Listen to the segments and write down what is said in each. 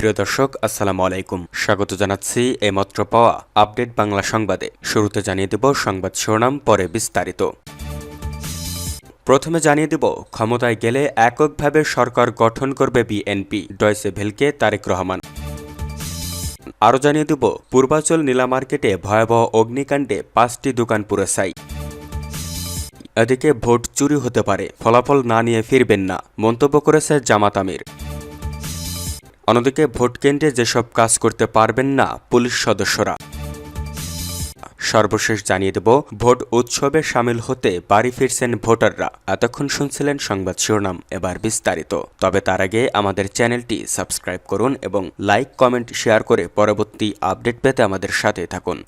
প্রিয় দর্শক, আসসালামু আলাইকুম। স্বাগত জানাচ্ছি এইমাত্র পাওয়া আপডেট বাংলা সংবাদে। শুরুতে জানিয়ে দেব সংবাদ শিরোনাম, পরে বিস্তারিত। প্রথমে জানিয়ে দেব, ক্ষমতায় গেলে এককভাবে সরকার গঠন করবে বিএনপি, ডয়চে ভেলকে তারেক রহমান। আরও জানিয়ে দেব, পূর্বাচল নীলা মার্কেটে ভয়াবহ অগ্নিকাণ্ডে 5টি দোকান পুড়ে ছাই। এদিকে ভোট চুরি হতে পারে, ফলাফল না নিয়ে ফিরবেন না, মন্তব্য করেছে জামাত আমির। অন্যদিকে ভোট কেন্দ্রে যেসব কাজ করতে পারবেন না পুলিশ সদস্যরা। সর্বশেষ জানিয়ে দেব, ভোট উৎসবে সামিল হতে বাড়ি ফিরছেন ভোটাররা। এতক্ষণ শুনছিলেন সংবাদ শিরোনাম, এবার বিস্তারিত। তবে তার আগে আমাদের চ্যানেলটি সাবস্ক্রাইব করুন এবং লাইক, কমেন্ট, শেয়ার করে পরবর্তী আপডেট পেতে আমাদের সাথে থাকুন।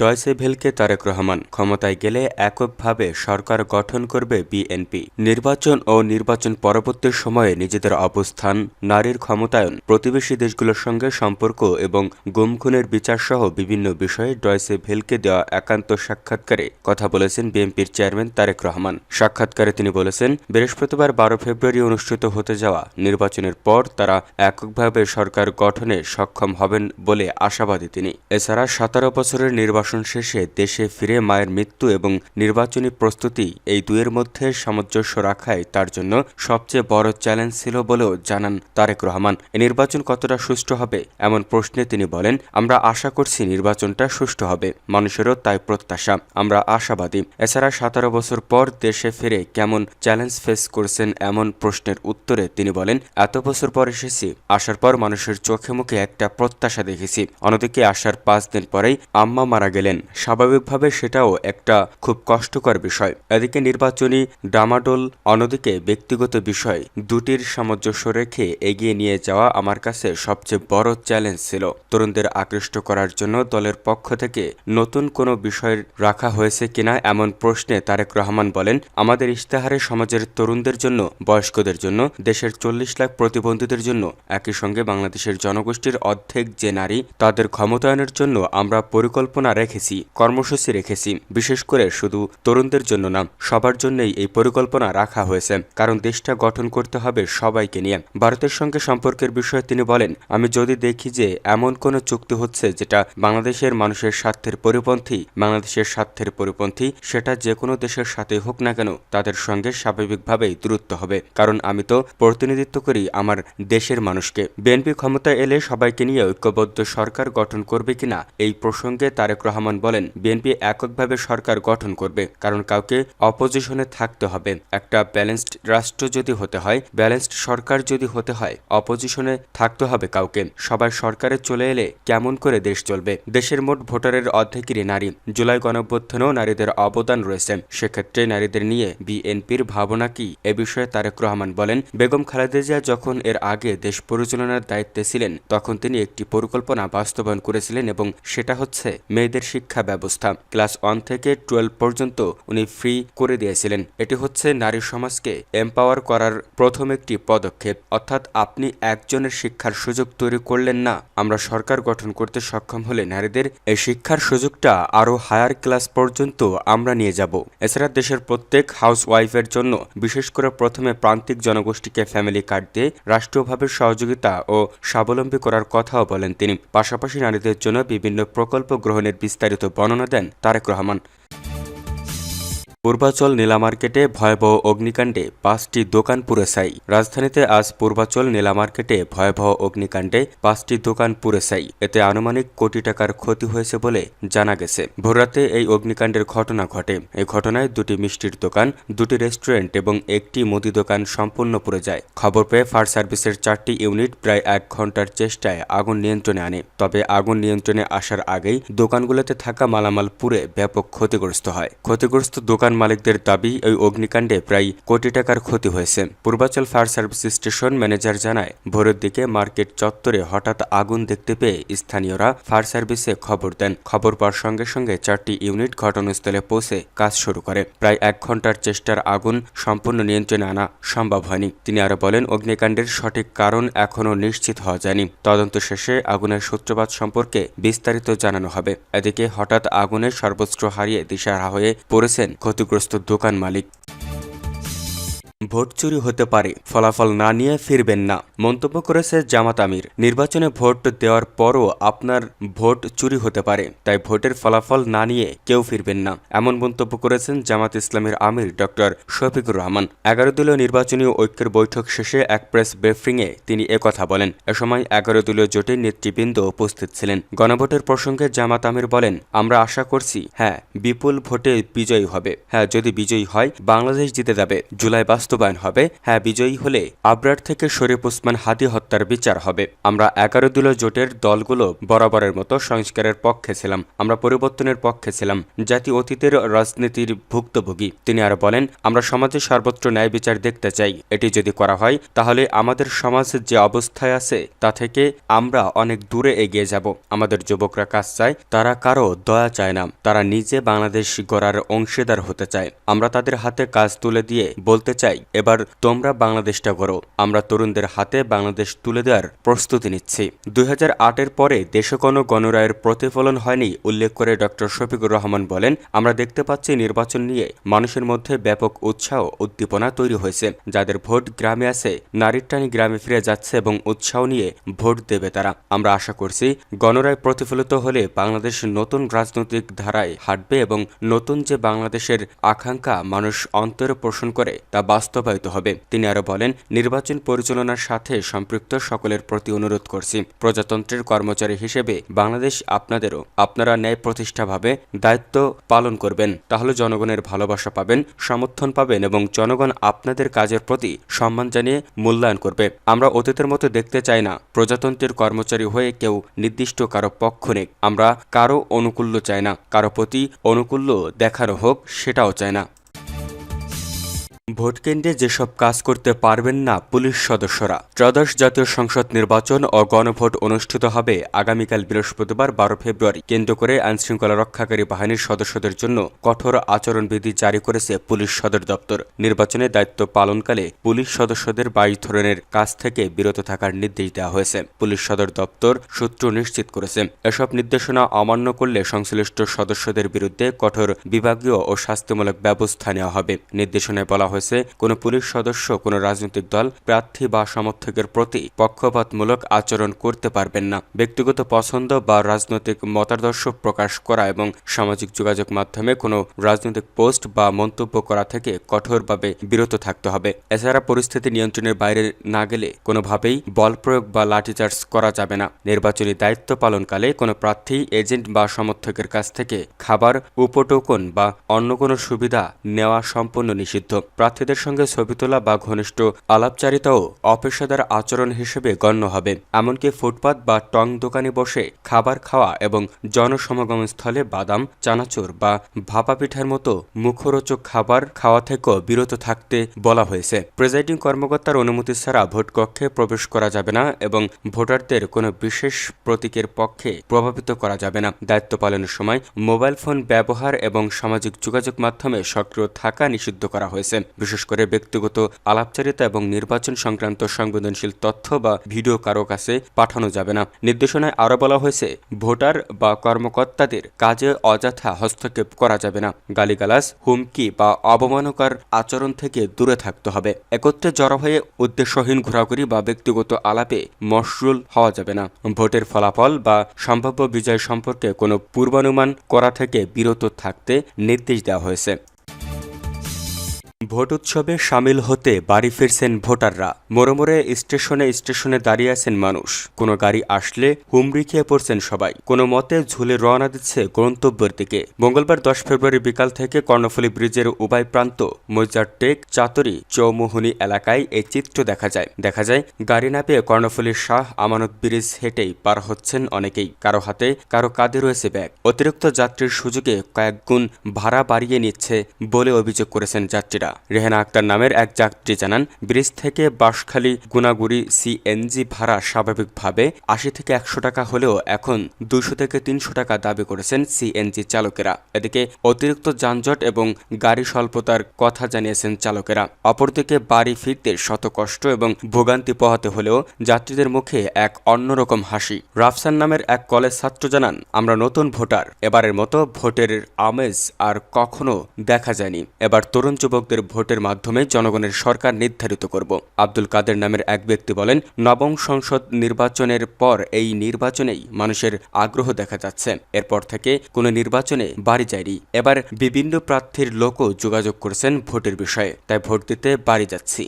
ডয়চে ভেলকে তারেক রহমান, ক্ষমতায় গেলে এককভাবে সরকার গঠন করবে বিএনপি। নির্বাচন ও নির্বাচন পরবর্তী সময়ে নিজেদের অবস্থান, নারীর ক্ষমতায়ন, প্রতিবেশী দেশগুলোর সঙ্গে সম্পর্ক এবং গুম-খুনের বিচারসহ বিভিন্ন বিষয়ে ডয়চে ভেলকে দেওয়া একান্ত সাক্ষাৎকারে কথা বলেছেন বিএনপির চেয়ারম্যান তারেক রহমান। সাক্ষাৎকারে তিনি বলেছেন, বৃহস্পতিবার 12 ফেব্রুয়ারি অনুষ্ঠিত হতে যাওয়া নির্বাচনের পর তারা এককভাবে সরকার গঠনে সক্ষম হবেন বলে আশাবাদী তিনি। এছাড়া 17 বছরের নির্বাচন শেষে দেশে ফিরে মায়ের মৃত্যু এবং নির্বাচনী প্রস্তুতি, এই দুয়ের মধ্যে সামঞ্জস্য রাখাই তার জন্য সবচেয়ে বড় চ্যালেঞ্জ ছিল বলেও জানান তারেক রহমান। এই নির্বাচন কতটা সুষ্ঠু হবে এমন প্রশ্নে তিনি বলেন, আমরা আশা করছি নির্বাচনটা সুষ্ঠু হবে, মানুষেরও তাই প্রত্যাশা, আমরা আশাবাদী। এছাড়া 17 বছর পর দেশে ফিরে কেমন চ্যালেঞ্জ ফেস করছেন এমন প্রশ্নের উত্তরে তিনি বলেন, এত বছর পর এসেছি, আসার পর মানুষের চোখে মুখে একটা প্রত্যাশা দেখেছি। অন্যদিকে আসার 5 দিন পরেই আম্মা মারা গেলেন, স্বাভাবিকভাবে সেটাও একটা খুব কষ্টকর বিষয়। এদিকে নির্বাচনী ডামাডোল, অন্যদিকে ব্যক্তিগত বিষয়, দুটির সামঞ্জস্য রেখে এগিয়ে নিয়ে যাওয়া আমার কাছে সবচেয়ে বড় চ্যালেঞ্জ ছিল। তরুণদের আকৃষ্ট করার জন্য দলের পক্ষ থেকে নতুন কোনো বিষয় রাখা হয়েছে কিনা এমন প্রশ্নে তারেক রহমান বলেন, আমাদের ইশতেহারে সমাজের তরুণদের জন্য, বয়স্কদের জন্য, দেশের 40 লাখ প্রতিবন্ধীদের জন্য, একই সঙ্গে বাংলাদেশের জনগোষ্ঠীর অর্ধেক যে নারী, তাদের ক্ষমতায়নের জন্য আমরা পরিকল্পনা রেখেছি, কর্মসূচি রেখেছি। বিশেষ করে শুধু তরুণদের জন্য না, সবার জন্যই এই পরিকল্পনা রাখা হয়েছে, কারণ দেশটা গঠন করতে হবে সবাইকে নিয়ে। ভারতের সঙ্গে সম্পর্কের বিষয়ে তিনি বলেন, আমি যদি দেখি যে এমন কোনো চুক্তি হচ্ছে যেটা বাংলাদেশের মানুষের স্বার্থের পরিপন্থী, সেটা যে কোনো দেশের সাথে হোক না কেন, তাদের সঙ্গে স্বাভাবিকভাবেই দূরত্ব হবে, কারণ আমি তো প্রতিনিধিত্ব করি আমার দেশের মানুষকে। বিএনপি ক্ষমতায় এলে সবাইকে নিয়ে ঐক্যবদ্ধ সরকার গঠন করবে কিনা এই প্রসঙ্গে তারেক রহমান বলেন, বিএনপি এককভাবে সরকার গঠন করবে, কারণ কাউকে অপোজিশনে থাকতে হবে। একটা ব্যালেন্সড রাষ্ট্র যদি হতে হয়, ব্যালেন্সড সরকার যদি হতে হয়, অপোজিশনে থাকতে হবে কাউকে। সবাই সরকারে চলে এলে কেমন করে দেশ চলবে? দেশের মোট ভোটারের অর্ধেকই নারী। জুলাই গণঅভ্যুত্থানেও নারীদের অবদান রয়েছে, সেক্ষেত্রে নারীদের নিয়ে বিএনপির ভাবনা কি, এ বিষয়ে তারেক রহমান বলেন, বেগম খালেদা জিয়া যখন এর আগে দেশ পরিচালনার দায়িত্বে ছিলেন, তখন তিনি একটি পরিকল্পনা বাস্তবায়ন করেছিলেন এবং সেটা হচ্ছে মেয়েদের শিক্ষা ব্যবস্থা। ক্লাস 1 থেকে 12 পর্যন্ত উনি ফ্রি করে দিয়েছিলেন। এটি হচ্ছে নারী সমাজকে এম্পাওয়ার করার প্রথম একটি পদক্ষেপ। অর্থাৎ আপনি একজনের শিক্ষার সুযোগ তৈরি করলেন না, আমরা সরকার গঠন করতে সক্ষম হলে নারীদের এই শিক্ষার সুযোগটা আরো হায়ার ক্লাস পর্যন্ত আমরা নিয়ে যাব। এছাড়া দেশের প্রত্যেক হাউস ওয়াইফের জন্য, বিশেষ করে প্রথমে প্রান্তিক জনগোষ্ঠীকে ফ্যামিলি কার্ড দিয়ে রাষ্ট্রীয়ভাবে সহযোগিতা ও স্বাবলম্বী করার কথাও বলেন তিনি। পাশাপাশি নারীদের জন্য বিভিন্ন প্রকল্প গ্রহণের বিস্তারিত বর্ণনা দেন তারেক রহমান। পূর্বাচল নীলা মার্কেটে ভয়াবহ অগ্নিকাণ্ডে 5টি দোকান পুড়ে ছাই। রাজধানীতে আজ পূর্বাচল নীলা মার্কেটে ভয়াবহ অগ্নিকাণ্ডে 5টি দোকান পুড়ে ছাই। এতে আনুমানিক কোটি টাকার ক্ষতি হয়েছে বলে জানা গেছে। ভোররাতে এই অগ্নিকাণ্ডের ঘটনা ঘটে। এই ঘটনায় 2টি মিষ্টির দোকান, 2টি রেস্টুরেন্ট এবং একটি মুদি দোকান সম্পূর্ণ পুড়ে যায়। খবর পেয়ে ফায়ার সার্ভিসের 4টি ইউনিট প্রায় 1 ঘন্টার চেষ্টায় আগুন নিয়ন্ত্রণে আনে। তবে আগুন নিয়ন্ত্রণে আসার আগেই দোকানগুলোতে থাকা মালামাল পুড়ে ব্যাপক ক্ষতিগ্রস্ত হয়। ক্ষতিগ্রস্ত দোকান মালিকদের দাবি, ওই অগ্নিকাণ্ডে প্রায় কোটি টাকার ক্ষতি হয়েছে। Purbachal fire service station manager জানায়, ভোরের দিকে মার্কেট চত্বরে হঠাৎ আগুন দেখতে পেয়ে স্থানীয়রা ফায়ার সার্ভিসে খবর দেন। খবর পাওয়ার সঙ্গে সঙ্গে 4টি ইউনিট ঘটনাস্থলে পৌঁছে কাজ শুরু করে। প্রায় 1 ঘন্টার চেষ্টার আগুন সম্পূর্ণ নিয়ন্ত্রণে আনা সম্ভব হয়নি। তিনি আরো বলেন, অগ্নিকাণ্ডের সঠিক কারণ এখনও নিশ্চিত হওয়া যায়নি। তদন্ত শেষে আগুনের সূত্রপাত সম্পর্কে বিস্তারিত জানানো হবে। এদিকে হঠাৎ আগুনে সর্বস্ব হারিয়ে দিশাহারা হয়ে পড়েছেন ক্ষতিগ্রস্ত দোকান মালিক। ভোট চুরি হতে পারে, ফলাফল না নিয়ে ফিরবেন না, মন্তব্য করেছে জামাত আমির। নির্বাচনে ভোট দেওয়ার পরও আপনার ভোট চুরি হতে পারে, তাই ভোটের ফলাফল না নিয়ে কেউ ফিরবেন না, এমন মন্তব্য করেছেন জামাত ইসলামের আমির ডক্টর শফিকুর রহমান। 11 দলীয় নির্বাচনী ঐক্যের বৈঠক শেষে এক প্রেস ব্রিফিংয়ে তিনি একথা বলেন। এ সময় 11 দলীয় জোটের নেতৃবৃন্দ উপস্থিত ছিলেন। গণভোটের প্রসঙ্গে জামাত আমির বলেন, আমরা আশা করছি হ্যাঁ বিপুল ভোটে বিজয়ী হবে, হ্যাঁ যদি বিজয়ী হয় বাংলাদেশ জিতে যাবে, জুলাই বাস্তবায়ন হবে, হ্যাঁ বিজয়ী হলে আবরার থেকে শরীফ ওসমান হাদি হত্যার বিচার হবে। আমরা 11 দলীয় জোটের দলগুলো বরাবরের মতো সংস্কারের পক্ষে ছিলাম, আমরা পরিবর্তনের পক্ষে ছিলাম, জাতি অতীতের রাজনীতির ভুক্তভোগী। তিনি আরো বলেন, আমরা সমাজে সর্বত্র ন্যায় বিচার দেখতে চাই, এটি যদি করা হয় তাহলে আমাদের সমাজ যে অবস্থায় আছে তা থেকে আমরা অনেক দূরে এগিয়ে যাব। আমাদের যুবকরা কাজ চায়, তারা কারো দয়া চায় না, তারা নিজে বাংলাদেশ গড়ার অংশীদার হতে চায়। আমরা তাদের হাতে কাজ তুলে দিয়ে বলতে চাই, এবার তোমরা বাংলাদেশটা গড়ো। আমরা তরুণদের হাতে বাংলাদেশ তুলে দেওয়ার প্রস্তুতি নিচ্ছি। 2008-এর পরে দেশে কোনো গণরায়ের প্রতিফলন হয়নি উল্লেখ করে ডক্টর শফিকুর রহমান বলেন, আমরা দেখতে পাচ্ছি নির্বাচন নিয়ে মানুষের মধ্যে ব্যাপক উৎসাহ উদ্দীপনা তৈরি হয়েছে। যাদের ভোট গ্রামে আছে, নারীর টানি গ্রামে ফিরে যাচ্ছে এবং উৎসাহ নিয়ে ভোট দেবে তারা। আমরা আশা করছি গণরায় প্রতিফলিত হলে বাংলাদেশ নতুন রাজনৈতিক ধারায় হাঁটবে এবং নতুন যে বাংলাদেশের আকাঙ্ক্ষা মানুষ অন্তরে পোষণ করে তা বাস্তবায়িত হবে। তিনি আরো বলেন, নির্বাচন পরিচালনার সাথে সম্পৃক্ত সকলের প্রতি অনুরোধ করছি, প্রজাতন্ত্রের কর্মচারী হিসেবে বাংলাদেশ আপনাদেরও, আপনারা ন্যায় প্রতিষ্ঠাভাবে দায়িত্ব পালন করবেন, তাহলে জনগণের ভালোবাসা পাবেন, সমর্থন পাবেন এবং জনগণ আপনাদের কাজের প্রতি সম্মান জানিয়ে মূল্যায়ন করবে। আমরা অতীতের মতো দেখতে চাই না প্রজাতন্ত্রের কর্মচারী হয়ে কেউ নির্দিষ্ট কারো পক্ষ নেই, আমরা কারো অনুকূল্য চাই না, কারো প্রতি অনুকূল্য দেখানো হোক সেটাও চাই না। ভোটকেন্দ্রে যেসব কাজ করতে পারবেন না পুলিশ সদস্যরা। ত্রয়োদশ জাতীয় সংসদ নির্বাচন ও গণভোট অনুষ্ঠিত হবে আগামীকাল বৃহস্পতিবার 12 ফেব্রুয়ারি। কেন্দ্র করে আইনশৃঙ্খলা রক্ষাকারী বাহিনীর সদস্যদের জন্য কঠোর আচরণবিধি জারি করেছে পুলিশ সদর দপ্তর। নির্বাচনে দায়িত্ব পালনকালে পুলিশ সদস্যদের 22 ধরনের কাজ থেকে বিরত থাকার নির্দেশ দেওয়া হয়েছে। পুলিশ সদর দপ্তর সূত্র নিশ্চিত করেছে, এসব নির্দেশনা অমান্য করলে সংশ্লিষ্ট সদস্যদের বিরুদ্ধে কঠোর বিভাগীয় ও শাস্তিমূলক ব্যবস্থা নেওয়া হবে। নির্দেশনায় বলা হয়েছে, কোনো পুলিশ সদস্য কোনো রাজনৈতিক দল, প্রার্থী বা সমর্থকের প্রতি পক্ষপাতমূলক আচরণ করতে পারবেন না। ব্যক্তিগত পছন্দ বা রাজনৈতিক মতাদর্শ প্রকাশ করা এবং সামাজিক যোগাযোগ মাধ্যমে কোনো রাজনৈতিক পোস্ট বা মন্তব্য করা থেকে কঠোরভাবে বিরত থাকতে হবে। এছাড়া পরিস্থিতি নিয়ন্ত্রণের বাইরে না গেলে কোনোভাবেই বল প্রয়োগ বা লাঠিচার্জ করা যাবে না। নির্বাচনী দায়িত্ব পালনকালে কোনো প্রার্থী, এজেন্ট বা সমর্থকের কাছ থেকে খাবার, উপটোকন বা অন্য কোনো সুবিধা নেওয়া সম্পূর্ণ নিষিদ্ধ। প্রার্থীদের সঙ্গে ছবি তোলা বা ঘনিষ্ঠ আলাপচারিতাও অপেশাদার আচরণ হিসেবে গণ্য হবে। এমনকি ফুটপাত বা টং দোকানে বসে খাবার খাওয়া এবং জনসমাগম স্থলে বাদাম, চানাচুর বা ভাপা পিঠার মতো মুখরোচক খাবার খাওয়া থেকেও বিরত থাকতে বলা হয়েছে। প্রিজাইডিং কর্মকর্তার অনুমতি ছাড়া ভোটকক্ষে প্রবেশ করা যাবে না এবং ভোটারদের কোনো বিশেষ প্রতীকের পক্ষে প্রভাবিত করা যাবে না। দায়িত্ব পালনের সময় মোবাইল ফোন ব্যবহার এবং সামাজিক যোগাযোগ মাধ্যমে সক্রিয় থাকা নিষিদ্ধ করা হয়েছে। বিশেষ করে ব্যক্তিগত আলাপচারিতা এবং নির্বাচন সংক্রান্ত সংবেদনশীল তথ্য বা ভিডিও কারো কাছে পাঠানো যাবে না। নির্দেশনায় আরও বলা হয়েছে, ভোটার বা কর্মকর্তাদের কাজে অযথা হস্তক্ষেপ করা যাবে না। গালিগালাজ, হুমকি বা অবমাননাকর আচরণ থেকে দূরে থাকতে হবে। একত্রে জড়ো হয়ে উদ্দেশ্যহীন ঘোরাঘুরি বা ব্যক্তিগত আলাপে মশগুল হওয়া যাবে না। ভোটের ফলাফল বা সম্ভাব্য বিজয় সম্পর্কে কোনো পূর্বানুমান করা থেকে বিরত থাকতে নির্দেশ দেওয়া হয়েছে। ভোট উৎসবে সামিল হতে বাড়ি ফিরছেন ভোটাররা। মোড়ে স্টেশনে স্টেশনে দাঁড়িয়ে আছেন মানুষ। কোনো গাড়ি আসলে হুমড়ি খেয়ে পড়ছেন সবাই। কোনো মতে ঝুলে রওনা দিচ্ছে গন্তব্যের দিকে। মঙ্গলবার 10 ফেব্রুয়ারি বিকাল থেকে কর্ণফুলী ব্রিজের উভয় প্রান্ত মৈজারটেক, চাতুরী, চৌমুহনী এলাকায় এই চিত্র দেখা যায় গাড়ি না পেয়ে কর্ণফুলীর শাহ আমানত ব্রিজ হেঁটেই পার হচ্ছেন অনেকেই। কারো হাতে, কারো কাঁধে রয়েছে ব্যাগ। অতিরিক্ত যাত্রীর সুযোগে কয়েক গুণ ভাড়া বাড়িয়ে নিচ্ছে বলে অভিযোগ করেছেন যাত্রীরা। রেহানা আক্তার নামের এক যাত্রী জানান, ব্রিজ থেকে বাঁশখালী গুনাগুড়ি সিএনজি ভাড়া স্বাভাবিকভাবে 80 থেকে 100 টাকা হলেও এখন 200 থেকে 300 টাকা দাবি করেছেন সিএনজি চালকেরা। এদিকে অতিরিক্ত যানজট এবং গাড়ি স্বল্পতার কথা জানিয়েছেন চালকেরা। অপরদিকে বাড়ি ফিরতে শত কষ্ট এবং ভোগান্তি পোহাতে হলেও যাত্রীদের মুখে এক অন্যরকম হাসি। রাফসান নামের এক কলেজ ছাত্র জানান, আমরা নতুন ভোটার, এবারের মতো ভোটের আমেজ আর কখনো দেখা যায়নি। এবার তরুণ যুবকদের আমাদের ভোটের মাধ্যমে জনগণের সরকার নির্ধারিত করব। আব্দুল কাদের নামের এক ব্যক্তি বলেন, নবম সংসদ নির্বাচনের পর এই নির্বাচনেই মানুষের আগ্রহ দেখা যাচ্ছে। এরপর থেকে কোনো নির্বাচনে বাড়ি যায়নি। এবার বিভিন্ন প্রার্থীর লোকও যোগাযোগ করেছেন ভোটের বিষয়ে, তাই ভোট দিতে বাড়ি যাচ্ছি।